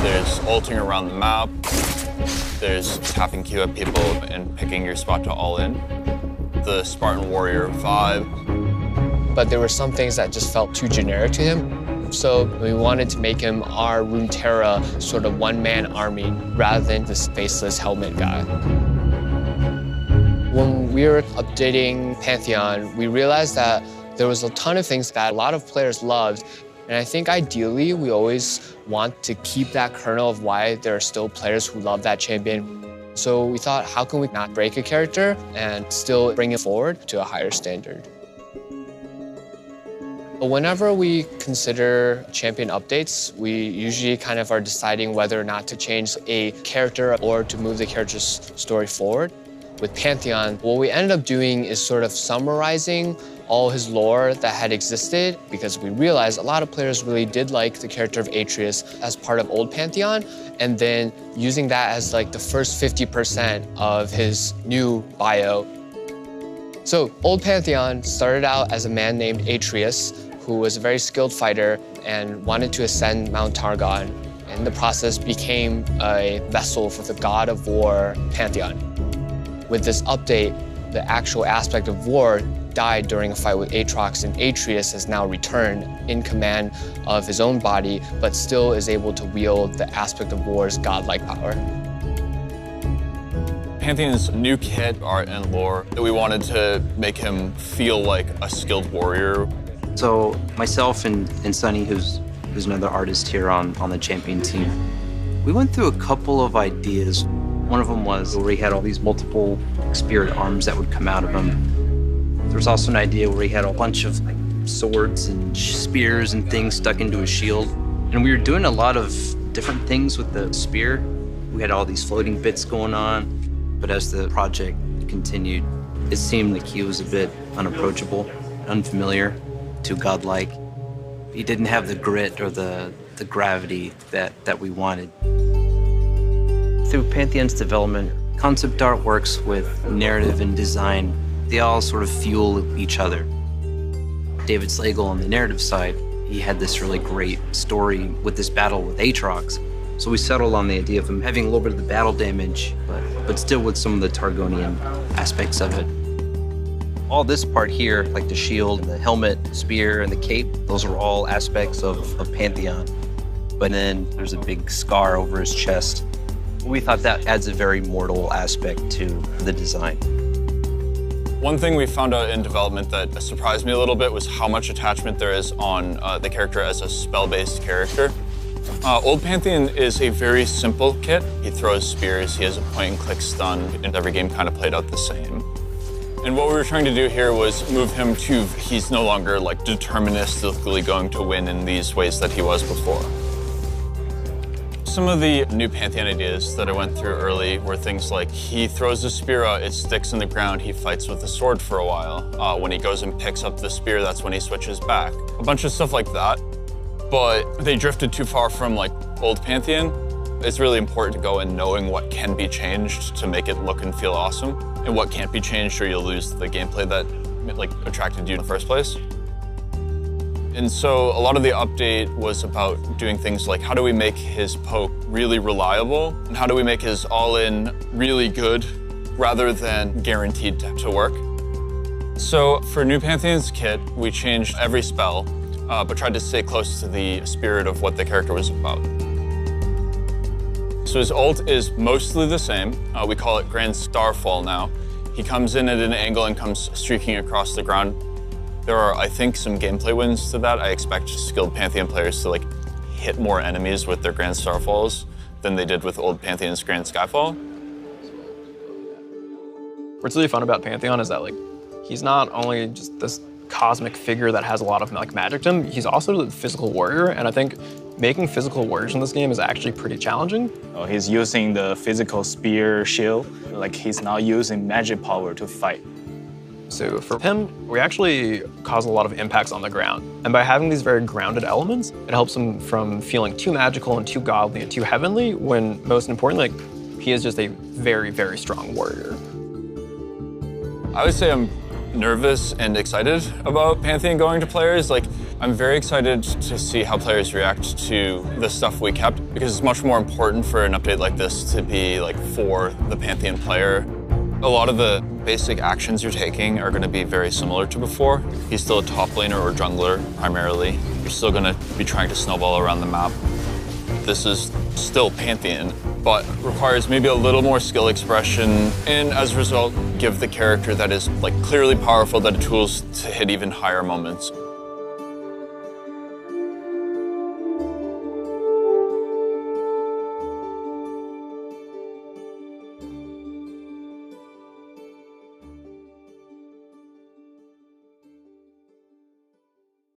There's ulting around the map. There's tapping Q at people and picking your spot to all in. The Spartan Warrior vibe. But there were some things that just felt too generic to him. So we wanted to make him our Runeterra sort of one-man army rather than this faceless helmet guy. When we were updating Pantheon, we realized that there was a ton of things that a lot of players loved. And I think ideally, we always want to keep that kernel of why there are still players who love that champion. So we thought, how can we not break a character and still bring it forward to a higher standard? But whenever we consider champion updates, we usually kind of are deciding whether or not to change a character or to move the character's story forward. With Pantheon, what we ended up doing is sort of summarizing all his lore that had existed, because we realized a lot of players really did like the character of Atreus as part of old Pantheon, and then using that as like the first 50% of his new bio. So old Pantheon started out as a man named Atreus, who was a very skilled fighter and wanted to ascend Mount Targon. In the process, became a vessel for the god of war, Pantheon. With this update, the actual aspect of war died during a fight with Aatrox, and Atreus has now returned in command of his own body, but still is able to wield the aspect of war's godlike power. Pantheon's new kit, art, and lore, that we wanted to make him feel like a skilled warrior. So myself and Sunny, who's another artist here on the champion team, we went through a couple of ideas. One of them was where he had all these multiple spirit arms that would come out of him. There was also an idea where he had a bunch of like swords and spears and things stuck into his shield. And we were doing a lot of different things with the spear. We had all these floating bits going on. But as the project continued, it seemed like he was a bit unapproachable, unfamiliar, too godlike. He didn't have the grit or the gravity that we wanted. Through Pantheon's development, concept art works with narrative and design. They all sort of fuel each other. David Slagle on the narrative side, he had this really great story with this battle with Aatrox. So we settled on the idea of him having a little bit of the battle damage, but still with some of the Targonian aspects of it. All this part here, like the shield, the helmet, spear, and the cape, those are all aspects of Pantheon. But then there's a big scar over his chest. We thought that adds a very mortal aspect to the design. One thing we found out in development that surprised me a little bit was how much attachment there is on the character as a spell-based character. Old Pantheon is a very simple kit. He throws spears, he has a point-and-click stun, and every game kind of played out the same. And what we were trying to do here was move him to, he's no longer like deterministically going to win in these ways that he was before. Some of the new Pantheon ideas that I went through early were things like he throws a spear out, it sticks in the ground, he fights with the sword for a while. When he goes and picks up the spear, that's when he switches back. A bunch of stuff like that, but they drifted too far from like old Pantheon. It's really important to go in knowing what can be changed to make it look and feel awesome, and what can't be changed or you'll lose the gameplay that like attracted you in the first place. And so a lot of the update was about doing things like how do we make his poke really reliable, and how do we make his all-in really good rather than guaranteed to work. So for New Pantheon's kit, we changed every spell, but tried to stay close to the spirit of what the character was about. So his ult is mostly the same. We call it Grand Starfall now. He comes in at an angle and comes streaking across the ground. There are, I think, some gameplay wins to that. I expect skilled Pantheon players to like hit more enemies with their Grand Starfalls than they did with old Pantheon's Grand Skyfall. What's really fun about Pantheon is that like he's not only just this cosmic figure that has a lot of like magic to him, he's also the physical warrior, and I think making physical warriors in this game is actually pretty challenging. He's using the physical spear shield, like he's not using magic power to fight. So for him, we actually cause a lot of impacts on the ground. And by having these very grounded elements, it helps him from feeling too magical and too godly and too heavenly, when most importantly, like, he is just a very, very strong warrior. I would say I'm nervous and excited about Pantheon going to players. Like, I'm very excited to see how players react to the stuff we kept, because it's much more important for an update like this to be like for the Pantheon player. A lot of the basic actions you're taking are going to be very similar to before. He's still a top laner or jungler primarily. You're still going to be trying to snowball around the map. This is still Pantheon, but requires maybe a little more skill expression, and as a result, give the character that is like clearly powerful the tools to hit even higher moments.